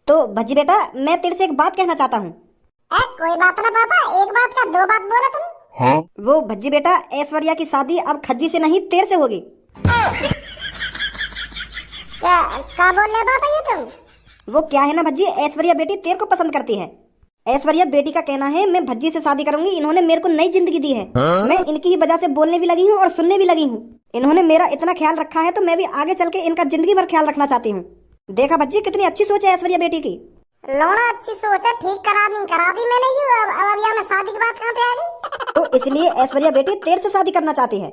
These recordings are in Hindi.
तो भज्जी बेटा, मैं तेरे से एक बात कहना चाहता हूँ। कोई बात ना पापा, एक बात का दो बात बोलो तुम। हाँ? वो भज्जी बेटा, ऐश्वर्या की शादी अब खज्जी से नहीं तेरे से होगी। क्या बोल रहे पापा ये तुम? वो क्या है ना भज्जी, ऐश्वर्या बेटी तेरे को पसंद करती है। ऐश्वर्या बेटी का कहना है मैं भज्जी से शादी करूंगी, इन्होंने मेरे को नई जिंदगी दी है। मैं इनकी ही वजह से बोलने भी लगी हूँ और सुनने भी लगी हूँ। इन्होंने मेरा इतना ख्याल रखा है तो मैं भी आगे चल के इनका जिंदगी भर ख्याल रखना चाहती हूँ। देखा भज्जी, कितनी अच्छी सोच है ऐश्वर्या बेटी की। लोड़ा अच्छी सोच है, ठीक करा दी मैंने ही। अब यहाँ में शादी की बात कहाँ पे आ गई? तो इसलिए ऐश्वर्या बेटी तेरे से शादी करना चाहती है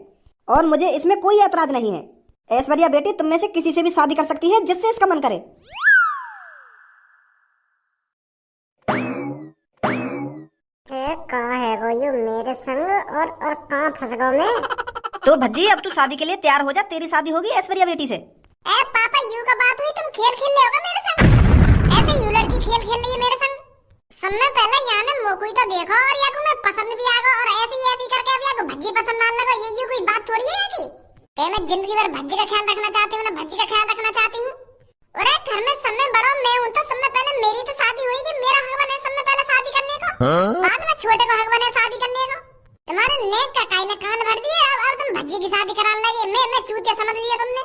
और मुझे इसमें कोई ऐतराज नहीं है। ऐश्वर्या बेटी तुम में से किसी से भी शादी कर सकती है जिससे इसका मन करे। कहाँ है वो यू मेरे संग और कहाँ फंस गया मैं? तो भज्जी अब तू शादी के लिए तैयार हो जा, तेरी शादी होगी ऐश्वर्या बेटी से। पापा यू का बात हुई, तुम खेल खेल रहे होगा मेरे संग। ऐसे यू लड़की खेल खेल रही है मेरे संग। समय पहले यहाँ ने मोको तो देखो और या को मैं पसंद भी आ गया और ऐसी करके अब या को भज्जी पसंद आने लगा। ये कोई बात थोड़ी है कि मैं जिंदगी भर भज्जी का ख्याल रखना चाहती हूँ ना, भज्जी का ख्याल रखना चाहती हूँ। और घर में समय बड़ा मैं हूँ तो समय पहले मेरी तो शादी हुई कि मेरा हक बने समय पहले शादी करने को। बाद में छोटे को हक बने शादी करने को। तुम्हारे नेक का काई ने कान भर दिए। अब तुम भज्जी की शादी कराने लगे। मैं चूतिया समझ लिया तुमने।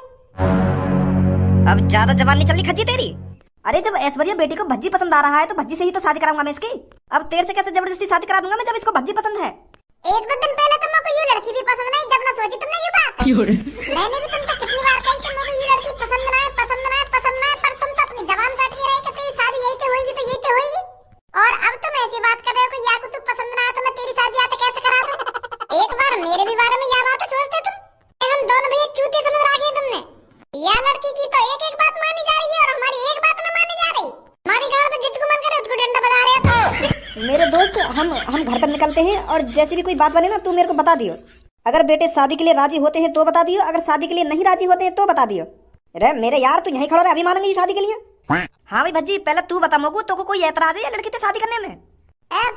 अब ज्यादा जवान नहीं चली खज्जी तेरी। अरे जब ऐश्वर्या बेटी को भज्जी पसंद आ रहा है तो भज्जी से ही तो शादी कराऊंगा मैं इसकी। अब तेरे से कैसे जबरदस्ती शादी करा दूंगा मैं जब इसको भज्जी पसंद है। एक दो दिन पहले तो मुझे ये लड़की भी पसंद नहीं, जब ना सोची तुमने ये बात। मैंने भी तुमसे कितनी बार कही कि मुझे ये लड़की पसंद ना है, पर तुम तो अपनी जबान काट के रही कि तेरी शादी यही तो होगी, तो यही तो होगी। और अब तुम ऐसी बात कर रहे हो कि या को तू पसंद ना है तो मैं तेरी शादी आते कैसे करा दूं? एक बार मेरे भी बारे में यह बात सोचते तुम। हम दोनों भी चूतिया समझ रखे तुमने। यह लड़की की तो एक बात मानी जा रही है और हमारी एक बात न मानी जा रही। हमारी गांव में जिसको मन करे उसको डंडा बजा रहे हो। मेरे दोस्त, हम घर पर निकलते हैं और जैसी भी कोई बात बने ना तू मेरे को बता दियो। अगर बेटे शादी के लिए राजी होते हैं तो बता दियो, अगर शादी के लिए नहीं राजी होते हैं तो बता दियो। अरे मेरे यार, तू यहीं खड़ा रहे, अभी मानेंगे शादी के लिए। हाँ भाई भज्जी, पहले तू बता मोगू, तो कोई ऐतराज है या लड़की से शादी करने में?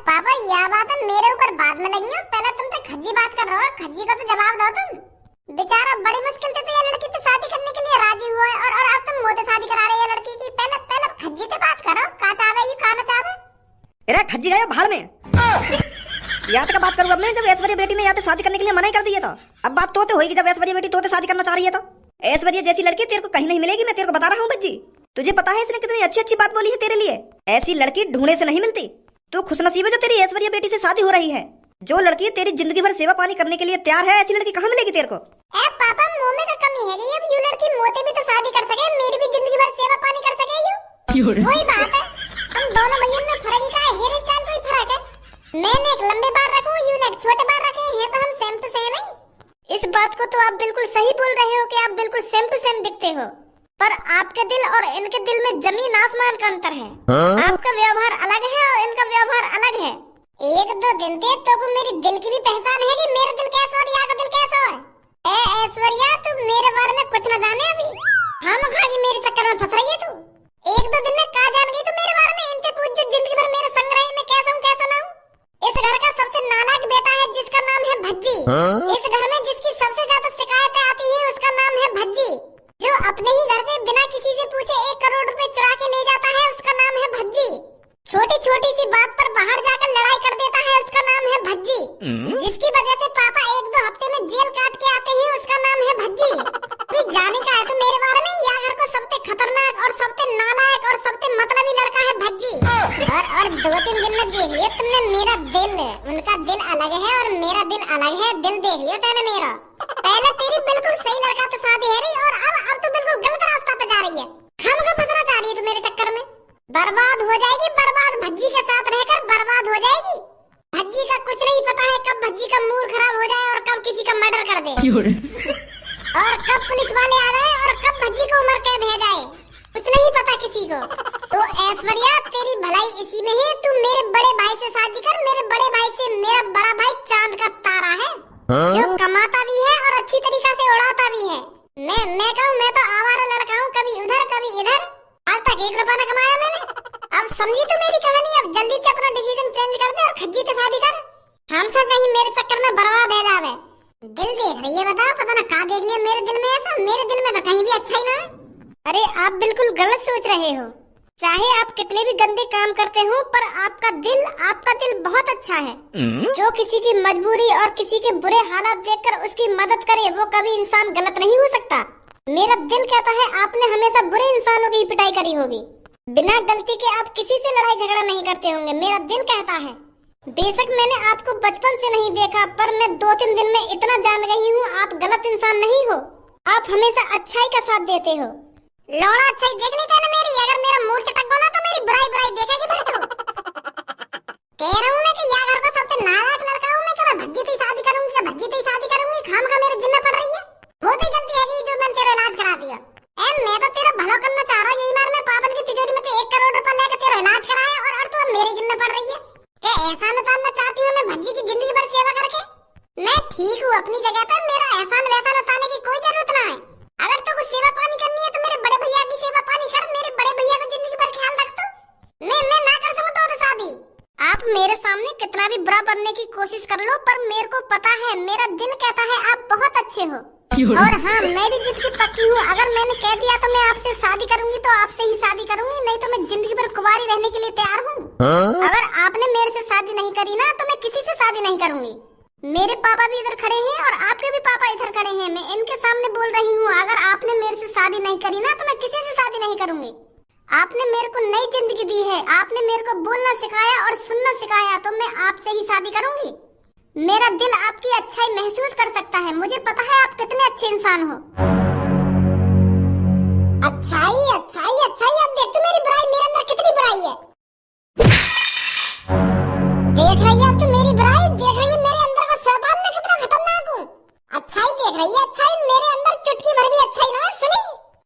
पापा यह बात है मेरे ऊपर बाद में लगी है। पहले तुम तो खज्जी बात कर रहे हो, खज्जी को तो जवाब दो तुम। बेचारा बड़ी मुश्किल से ये लड़की से शादी करने के लिए राजी हुआ है और अब तुम मोते शादी करा रहे हो लड़की की। पहले खज्जी से बात करो, का चाहे ये का ना चाहे। अरे खज्जी गए भाड़ में। याद का बात करूँ अब मैं, जब ऐश्वर्या बेटी ने यहाँ से शादी करने के लिए मना ही कर दिया था। अब बात तो होगी जब ऐश्वर्या बेटी तो शादी करना चाह रही है तो। ऐश्वर्या जैसी लड़की तेरे को कहीं नहीं मिलेगी, मैं तेरे को बता रहा हूँ भज्जी। तुझे पता है इसने कितनी अच्छी अच्छी बात बोली है तेरे लिए। ऐसी लड़की ढूंढने से नहीं मिलती। तू खुशनसीब है जो तेरी ऐश्वर्या बेटी से शादी हो रही है। जो लड़की तेरी जिंदगी भर सेवा पानी करने के लिए तैयार है, ऐसी लड़की कहाँ मिलेगी तेरे को? पापा मुंह में का कमी है ये। अब यू लड़की मोते भी तो शादी कर सके, मेरी भी जिंदगी भर सेवा पानी कर सके यू। वही बात है, हम दोनों भैया में फर्क ही का है, हेयर स्टाइल कोई फर्क है। मैंने एक लंबे बाल रखूं, यू ने एक छोटे बाल रखे हैं, तो हम सेम टू सेम है। इस बात को तो आप बिल्कुल सही बोल रहे हो कि आप बिल्कुल सेम टू सेम दिखते हो, पर आपके दिल और इनके दिल में जमीन आसमान का अंतर है। आपका व्यवहार अलग है और इनका व्यवहार अलग है। एक दो दिन थे तो को मेरी दिल की भी पहचान है कि मेरा दिल कैसा और यहाँ का दिल कैसा है। ऐश्वर्या, तू मेरे बारे में कुछ न जाने अभी। हम खागी मेरे चक्कर में फंस रही है तू। एक दो दिन में का जान गई तू मेरे बारे में। इनके पूछ जो जिंदगी भर मेरे संग रही, मैं कैसा हूँ कैसा ना हूँ। इस घर का सबसे नालायक बेटा है जिसका नाम है भज्जी। इस घर में जिसकी सबसे ज्यादा शिकायतें आती है उसका नाम है भज्जी। जो अपने ही घर से बिना किसी से पूछे 1 करोड़ रुपए चुरा के ले जाता है उसका नाम है भज्जी। छोटी छोटी सी बात पर बाहर जाकर लड़ाई कर देता है उसका नाम है भज्जी। जिसकी वजह से पापा 1-2 हफ्ते में जेल काट के आते हैं उसका नाम है भज्जी। कोई जाने का है तो मेरे बारे में, यह घर को सबसे खतरनाक और सबसे नालायक और सबसे मतलबी लड़का है भज्जी। और 2-3 दिन में देख लिया तुमने मेरा दिल। उनका दिल अलग है और मेरा दिल अलग है। दिल देख लिया तेने मेरा। पहले तेरी बिल्कुल सही लड़का तो शादी है रही और अब तो बिल्कुल गलत रास्ता पे जा रही है। खामखा फंसना चाह रही है तू मेरे चक्कर में। बर्बाद हो जाएगी, बर्बाद भज्जी के साथ रहकर बर्बाद हो जाएगी। भज्जी का कुछ नहीं पता है कब भज्जी का मूड खराब हो जाए और कब किसी का मर्डर कर दे और कब पुलिस वाले आ जाए और कब भज्जी को उम्र कैद हो जाए, कुछ नहीं पता किसी को। तो ऐश्वर्या, तेरी भलाई इसी में है। तू मेरे बड़े भाई से शादी कर। मेरे बड़े भाई से मेरा बड़ा भाई चांद का तारा है, जो कमाता भी है और अच्छी तरीका से उड़ाता भी है। मैं कहूँ मैं तो आवारा लड़का हूँ, कभी उधर कभी इधर। आज तक 1 रुपया न कमाया मैंने। अब समझी तू मेरी कहानी। अब जल्दी से अपना डिसीजन चेंज कर दे और खज्जी से शादी कर। हम सब कहीं मेरे चक्कर में बर्बाद हो जावे। दिल देख रही है, बता पता ना का देख लिया मेरे दिल में ऐसा। मेरे दिल में तो कहीं भी अच्छा ही ना है। अरे आप बिल्कुल गलत सोच रहे हो। चाहे आप कितने भी गंदे काम करते हो, पर आपका दिल बहुत अच्छा है। जो किसी की मजबूरी और किसी के बुरे हालात देखकर उसकी मदद करे, वो कभी इंसान गलत नहीं हो सकता। मेरा दिल कहता है आपने हमेशा बुरे इंसानों की पिटाई करी होगी। बिना गलती के आप किसी से लड़ाई झगड़ा नहीं करते होंगे, मेरा दिल कहता है। बेशक मैंने आपको बचपन से नहीं देखा, पर मैं 2-3 दिन में इतना जान गई हूँ, आप गलत इंसान नहीं हो। आप हमेशा अच्छाई का साथ देते हो। लौड़ा अच्छाई देखने का ना मेरी, अगर मेरा मूड से टक गया ना तो मेरी बुराई देखेगी फिर तो। कह रहा हूँ मैं कि या घर का सबसे नालायक लड़का हूँ मैं, कि भज्जी से शादी करूंगी, खाम खा मेरे जिम्मे पड़ रही है। वो तो गलती है कि जो मैंने तेरा इलाज करा दिया। मैं तो तेरा भला करना चाह रहा हूँ, यही बार मैं पापन की तिजोरी में 1 करोड़ रुपए लेकर तेरा इलाज कराया और तू अब मेरे जिम्मे पड़ रही है। क्या एहसान उतारना चाहती हूँ मैं भज्जी की जिंदगी भर सेवा करके? मैं ठीक हूँ अपनी जगह पे, मेरा एहसान वैसान उतारने की कोई जरूरत ना है। अगर तो कुछ सेवा पानी करनी है तो मेरे बड़े भैया की सेवा पानी कर, मेरे बड़े भैया को जिंदगी भर ख्याल रख। तो मैं ना कर सकूं तो शादी। आप मेरे सामने कितना भी बुरा बनने की कोशिश कर लो, पर मेरे को पता है, मेरा दिल कहता है आप बहुत अच्छे हो। और हाँ, मैं भी जिद की पक्की हूँ। अगर मैंने कह दिया तो मैं आपसे शादी करूंगी तो आपसे ही शादी करूंगी, नहीं तो मैं जिंदगी भर कुंवारी रहने के लिए तैयार हूँ। अगर आपने मेरे से शादी नहीं करी ना तो मैं किसी से शादी नहीं करूंगी। मेरे पापा भी इधर खड़े हैं और आपके भी पापा इधर खड़े हैं, मैं इनके सामने बोल रही हूँ। अगर आपने मेरे से शादी नहीं करी ना तो मैं किसी से शादी नहीं करूंगी। आपने मेरे को नई जिंदगी दी है, आपने मेरे को बोलना सिखाया और सुनना सिखाया, तो मैं आपसे ही शादी करूंगी। मेरा दिल आपकी अच्छाई महसूस कर सकता है, मुझे पता है आप कितने अच्छे इंसान हो। अच्छाई अच्छाई अच्छाई, अब देख तू मेरी बुराई, मेरे अंदर कितनी बुराई है। देख रही है अब तू मेरी बुराई, देख रही है मेरे अंदर का शैतान में कितना खतरनाक हूँ। अच्छाई देख रही है, अच्छाई मेरे अंदर चुटकी भर भी अच्छाई ना सुनी।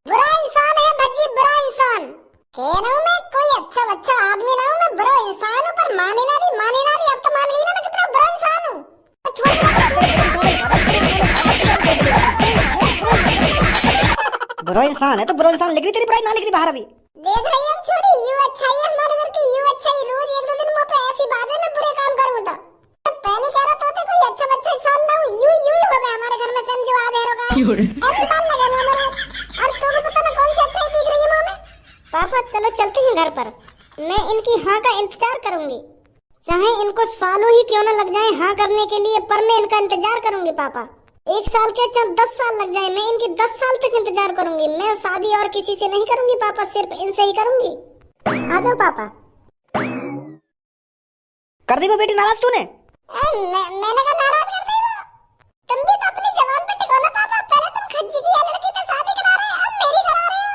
बुरा इंसान है भज्जी, बुरा इंसान। कह रहा हूँ मैं कोई अच्छा आदमी ना हूँ, मैं बुरा इंसान हूँ, पर माने ना रही। अब तो मान गई ना मैं कितना बुरा इंसान हूँ। बुरा इंसान है तो बुरा इंसान लिख रही, तेरी बुराई ना लिख रही बाहर अभी। देख रही है छोरी, यू अच्छाई है हमारे घर की, यू अच्छाई। रोज 1-2 दिन मुँह पे ऐसी बात है मैं बुरे काम करूँ तो। पहले कह रहा था कोई अच्छा इंसान ना हूँ, यू ही हो गया हमारे घर में, समझो आ देरो का ऐसी बात लगे मुँह में। और तुमको पता ना कौन सी अच्छाई दिख रही है मुँह में। पापा चलो चलते हैं घर पर, मैं इनकी हाँ का इंतजार करूंगी, चाहे इनको सालों ही क्यों न लग जाए हाँ करने के लिए, पर मैं इनका इंतजार करूंगी। पापा 1 साल के चाहे 10 साल लग जाए, मैं इनकी 10 साल तक इंतजार करूंगी। मैं शादी और किसी से नहीं करूंगी पापा, सिर्फ इनसे ही करूंगी। आ जाओ पापा। कर दी वो बेटी नाराज तूने? मैंने कहा नाराज कर दी वो? तुम भी तो अपनी जबान पे टिको ना पापा। पहले तुम खज्जी की लड़की से शादी करा रहे हो, अब मेरी करा रहे हो।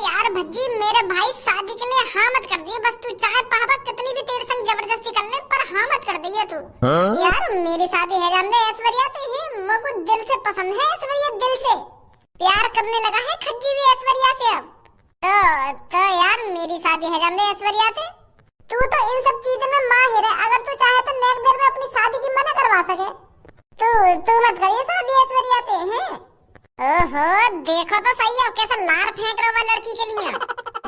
यार भज्जी, मेरे भाई शादी के लिए हाँ मत कर दिए। बस तू चाहे पापा कितनी भी तेरे संग जबरदस्ती कर ले, पर हाँ मत कर दिए तू। यार मेरी शादी है जानते ऐश्वर्या से है, मुझको दिल से पसंद है ऐश्वर्या, दिल से प्यार करने लगा है खज्जी भी ऐश्वर्या से अब। तो यार मेरी शादी है जानते ऐश्वर्या से। तू तो इन सब चीजों में माहिर है, अगर तू चाहे तो नेक देर में अपनी शादी की मना करवा सके। तू मत करिए शादी ऐश्वर्या से हैं। ओहो देखो तो सही है कैसा लार फेंक रहा है लड़की के लिए।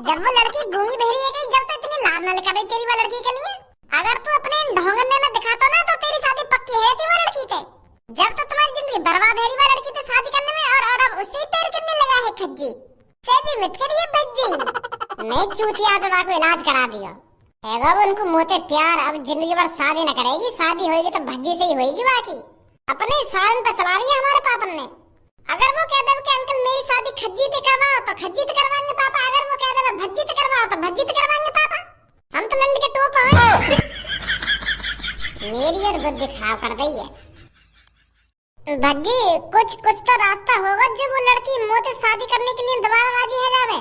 जब वो लड़की गूंगी बहरी है गई, जब तो इतनी लार न लेकर तेरी वो लड़की के लिए। अगर तू अपने ढोंगने में दिखाता ना तो तेरी शादी पक्की है थी वो लड़की से। जब तो तुम्हारी जिंदगी बर्बाद है वो लड़की से शादी करने में, और अब उससे पैर करने लगा है खज्जी। शादी मत करिए भज्जी। मैं चूतिया दवा को इलाज करा दिया है, उनको मोते प्यार, अब जिंदगी भर शादी न करेगी। शादी होगी तो भज्जी से ही होगी। बाकी अपने सालन पे चला रही है हमारे पापन ने। अगर वो कह दे कि अंकल मेरी शादी खज्जी से करवाओ तो खज्जी से करवाएंगे पापा, अगर वो कह दे भज्जी से करवाओ तो भज्जी से करवाएंगे पापा। हम तो लंड के टोप हैं। मेरी और बुद्धि खराब कर दी है भज्जी। कुछ तो रास्ता होगा जो वो लड़की मोते शादी करने के लिए दोबारा राजी है जावे।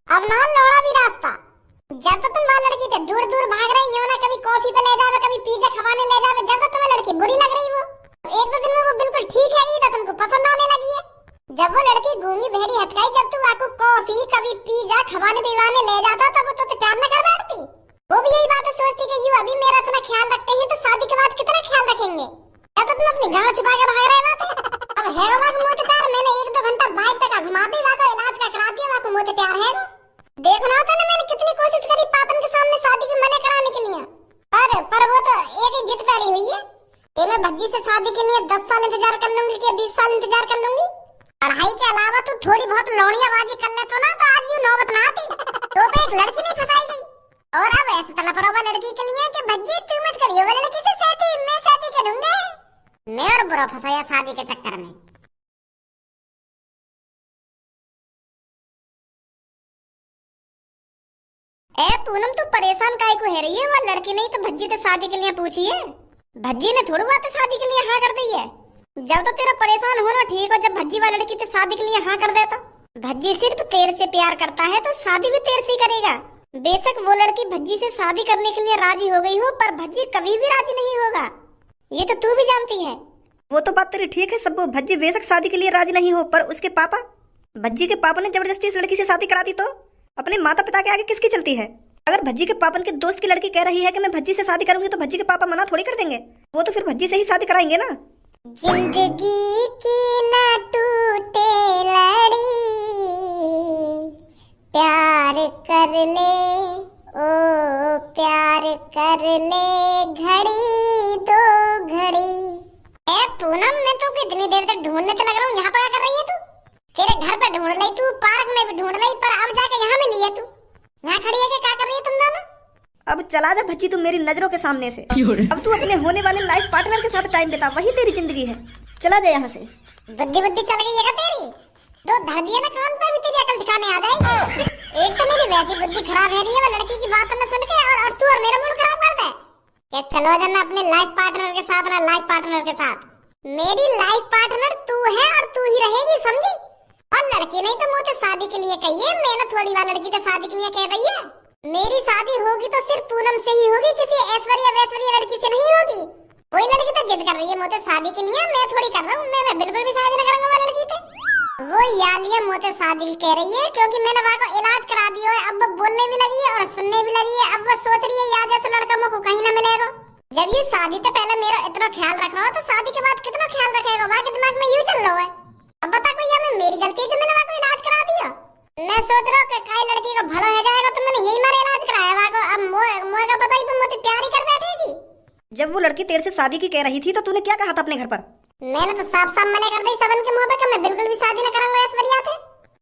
अब ना लौड़ा भी रास्ता। जब तो तुम वहाँ लड़की थे दूर भाग रही हो ना, कभी कॉफी पे ले जावे, कभी पिज्जा खवाने ले जावे, जब तो तुम्हें लड़की बुरी लग रही वो 1-2 दिन में वो बिल्कुल ठीक है तो तुमको पसंद आने लगी है। जब वो लड़की गूंगी बहरी हटकाई, जब तू आपको कॉफी कभी पिज्जा खवाने पिवाने ले जाता तब तो प्यार न कर बैठती। वो भी यही बात सोचती कि यू अभी मेरा इतना ख्याल रखते हैं तो शादी के बाद कितना ख्याल रखेंगे। या तो तुम अपनी गाँव छुपा के भाग रहे थे। अब है वो मोटे प्यार, मैंने 1-2 घंटा बाइक पे का घुमा दी, वाको इलाज का करा दिया, वाको मोटे प्यार है। देखना होता ना मैंने कितनी कोशिश करी पापन के सामने शादी की मना कराने के लिए, पर वो तो एक ही जिद पड़ी हुई है। कि मैं भज्जी से शादी के लिए 10 साल इंतजार कर लूंगी कि 20 साल इंतजार कर लूंगी? पढ़ाई के अलावा तू थोड़ी बहुत लौड़ियाबाजी कर ले तो ना, तो आज यूं नौबत ना आती। तो पे एक लड़की नहीं फंसाई गई। और अब ऐसे तलफड़ोबा लड़की के लिए कि भज्जी तू मत करियो वो लड़की से शादी, मैं शादी करूंगा। मैं और बुरा फंसाया शादी के चक्कर में। ए पूनम तू परेशान काहे को है रही है? वो लड़की नहीं तो भज्जी से शादी के लिए पूछी है। भज्जी ने थोड़ी बात शादी के लिए हाँ कर दी है। जब तो तेरा परेशान होना ठीक हो, जब भज्जी वाला लड़की से शादी के लिए हाँ कर देता। भज्जी सिर्फ तेरे से प्यार करता है तो शादी भी तेरे से ही करेगा। बेशक वो लड़की भज्जी से शादी करने के लिए राजी हो गई हो, पर भज्जी कभी भी राजी नहीं होगा, ये तो तू भी जानती है। वो तो बात तेरी ठीक है सब, भज्जी बेशक शादी के लिए राजी नहीं हो, पर उसके पापा, भज्जी के पापा ने जबरदस्ती उस लड़की से शादी करा दी तो अपने माता पिता के आगे किसकी चलती है? अगर भज्जी के पापा के दोस्त की लड़की कह रही है कि मैं भज्जी से शादी करूंगी तो भज्जी के पापा मना थोड़ी कर देंगे। वो तो फिर भज्जी से ही शादी कराएंगे ना। जिंदगी की ना टूटे लड़ी, प्यार कर ले ओ प्यार कर ले, घड़ी दो घड़ी। ए पूनम मैं तो कितनी देर तक ढूंढने तो लग रहा हूँ, यहाँ पर क्या कर रही है तू? तेरे घर पे ढूंढ रही तू, पार्क में भी ढूंढ रही, पर अब जाके यहाँ मिली है तू। यहाँ खड़ी है कि क्या कर रही है तुम दोनों? अब चला जा भज्जी तू मेरी नजरों के सामने से। अब तू अपने होने वाले लाइफ पार्टनर के साथ टाइम बिता, वही तेरी जिंदगी है। चला जा यहाँ से। बुद्धि बुद्धि चल गई है क्या तेरी? दो धर दिया ना कान पे भी तेरी अकल दिखाने आ जाएगी। एक तो मेरी वैसी बुद्धि खराब है रही है वो लड़की की बात न सुन के, और तू और मेरा मूड खराब कर दे। क्या चलो जाना अपने लाइफ पार्टनर के साथ ना, लाइफ पार्टनर के साथ। मेरी लाइफ पार्टनर तू है और तू ही रहेगी, समझी? और लड़की नहीं तो मुझे शादी के लिए कही है, मैं ना थोड़ी बार लड़की तो शादी के लिए कह रही है। मेरी शादी होगी तो सिर्फ पूनम से ही होगी, किसी ऐश्वर्या वैश्वर्या लड़की से नहीं होगी। कोई लड़की तो जिद कर रही है मुझे शादी के लिए, मैं थोड़ी कर रहा हूँ। मैं बिल्कुल भी शादी नहीं करूंगा वो लड़की से। वो यालिया मुझे शादी कह रही है क्योंकि मैंने वहाँ को इलाज करा दिया है। अब वो बोलने भी लगी है और सुनने भी लगी है। अब वो सोच रही है याद ऐसा लड़का मुझको कहीं ना मिलेगा। जब ये शादी तो पहले मेरा इतना ख्याल रख रहा हो तो शादी के बाद कितना ख्याल रखेगा? वहाँ के दिमाग में यूं चल रहा है। अब बता कोई या मेरी गलती है जो मैंने वहाँ को इलाज करा दिया? मैं सोच रहा हूँ कि काई लड़की को भला हो जाएगा तो मैंने यही मारे इलाज कराया वहाँ को। अब मोए का पता ही तुम मुझे प्यार ही कर बैठेगी। जब वो लड़की तेरे से शादी की कह रही थी तो तूने क्या कहा था अपने घर पर? मैंने तो साफ साफ मना कर दी सबन के मुंह पे कि मैं बिल्कुल भी शादी न करूंगा ऐश्वर्या से।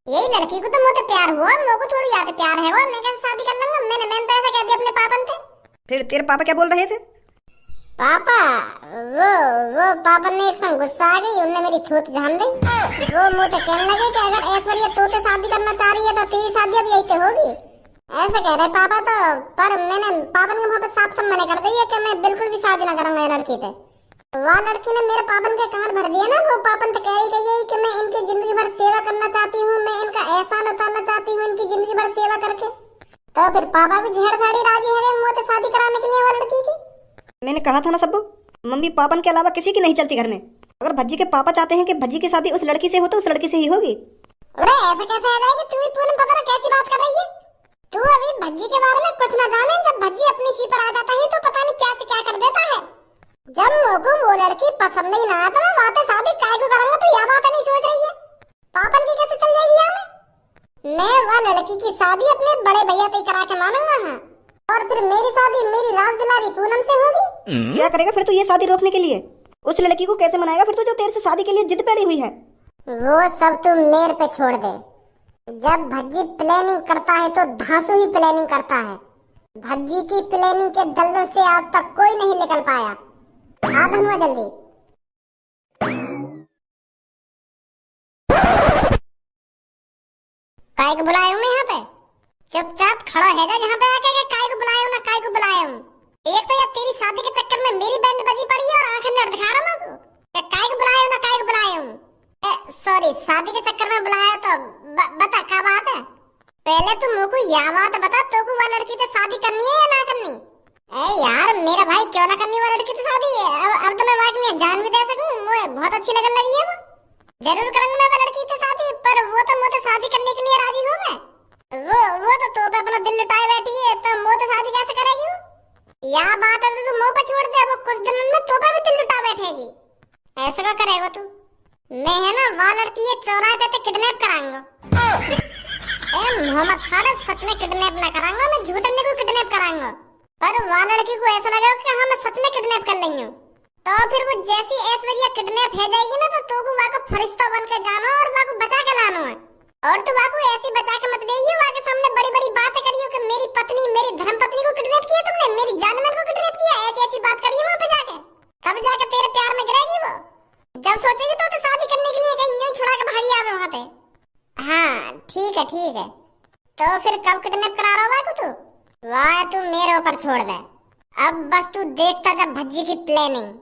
यही लड़की को तो मुझे प्यार हुआ, मुझको थोड़ी याद प्यार है वो, मैं कैसे शादी कर लूंगा? मैंने तो ऐसा कह दिया अपने पापा से। फिर तेरे पापा क्या बोल रहे थे? पापा वो पापा ने एक संग गुस्सा आ गई, उन्होंने मेरी थूत झाम दी। वो मुझे कहने लगे कि अगर ऐश्वर्या तू तो शादी करना चाह रही है तो तेरी शादी अब यही तो होगी, ऐसे कह रहे पापा तो। पर मैंने पापा के मुंह पे साफ साफ मना कर दिया कि मैं बिल्कुल भी शादी न करूंगा लड़की से। वह लड़की ने मेरे पापन के कान भर दिया ना। वो पापन तो कह ही गई कि मैं इनकी जिंदगी भर सेवा करना चाहती हूँ, मैं इनका एहसान उतारना चाहती हूँ इनकी जिंदगी भर सेवा करके। तो फिर पापा भी झेड़ फाड़ी राजी है मुझसे शादी कराने के लिए वो लड़की की। मैंने कहा था ना सबको, मम्मी पापन के अलावा किसी की नहीं चलती घर में। अगर भज्जी के पापा चाहते हैं कि भज्जी की शादी उस लड़की से हो तो उस लड़की से ही होगी। अरे ऐसा कैसे आ जाएगी? तू भी पूनम पता नहीं कैसी बात कर रही है। तू अभी भज्जी के बारे में कुछ न जाने, जब भज्जी अपनी सी पर आ जाता है तो पता नहीं क्या से क्या कर देता है। जब मुझको वो लड़की पसंद नहीं ना आता मैं वहाँ शादी काय को करूंगा, तो यह बात नहीं सोच रही है। पापन की कैसे चल जाएगी यहाँ? मैं वह लड़की की शादी अपने बड़े भैया से करा के मानूंगा हाँ। और फिर मेरी शादी मेरी राज दुलारी पूनम से होगी। क्या करेगा फिर तू ये शादी रोकने के लिए? उस लड़की को कैसे मनाएगा फिर तू जो तेरे से शादी के लिए जिद पड़ी हुई है? वो सब तू मेरे पे छोड़ दे। जब भज्जी प्लानिंग करता है तो धांसू ही प्लानिंग करता है। भज्जी की प्लानिंग के दलदल से आज तक कोई नहीं निकल पाया। आ धनुआ जल्दी। काय को बुलाया हूँ मैं यहाँ पे? चुपचाप खड़ा है जहाँ पे आके काय को बुलाया हूँ ना काय को बुलाया हूँ? एक तो यार तेरी शादी के चक्कर में मेरी बैंड बजी पड़ी है और आंखें नट दिखा रहा हूँ। काय को बुलाया हूँ ना काय को बुलाया हूँ? सॉरी शादी के चक्कर में बुलाया तो बता क्या बात है? पहले तू मुझको यह बात बता, तो को वह लड़की से शादी करनी है या ना करनी? यार मेरा भाई क्यों ना करनी वह लड़की से शादी है? अब तो मैं वहाँ के लिए जान भी दे सकूँ, मुझे बहुत अच्छी लगने लगी है वो। जरूर करूंगा मैं वह लड़की से शादी, पर वो तो मुझे शादी करने के लिए राजी हो गए। वो तो पे अपना दिल लुटाए बैठी है, तो मुझे शादी कैसे करेगी वो? यह बात है तो मुंह पे छोड़ दे, वो कुछ दिनों में तो पे भी दिल लुटा बैठेगी। ऐसा क्या करेगा तू? मैं है ना वह लड़की ये चौराहे पे किडनैप कराऊंगा। मोहम्मद खालिद सच में किडनैप ना कराऊंगा, मैं झूठने को किडनैप कराऊंगा। पर वह लड़की को ऐसा लगा कि हाँ मैं सच में किडनैप कर रही हूँ, तो फिर वो जैसी ऐश्वर्या किडनैप हो जाएगी ना, तो को वाको फरिश्ता बन के जानो और वाको बचा के लानो है। और तो वाको ऐसी बचा के मत लेइयो, वाके सामने बड़ी बड़ी बातें करियो कि मेरी पत्नी, मेरी धर्मपत्नी को किडनैप किया तुमने, मेरी जानवर को किडनैप किया, ऐसी ऐसी बात करियो वहां पे जाके। तब जाके तेरे प्यार में गिरेगी वो। जब सोचेगी तो शादी करने के लिए कहीं यूं छुड़ा के भागी आवे वहां पे। हाँ ठीक है ठीक है। तो फिर कब किडनैप करा रहा है तू? वाह तू मेरे ऊपर छोड़ दे, अब बस तू देखता जा भज्जी की प्लानिंग।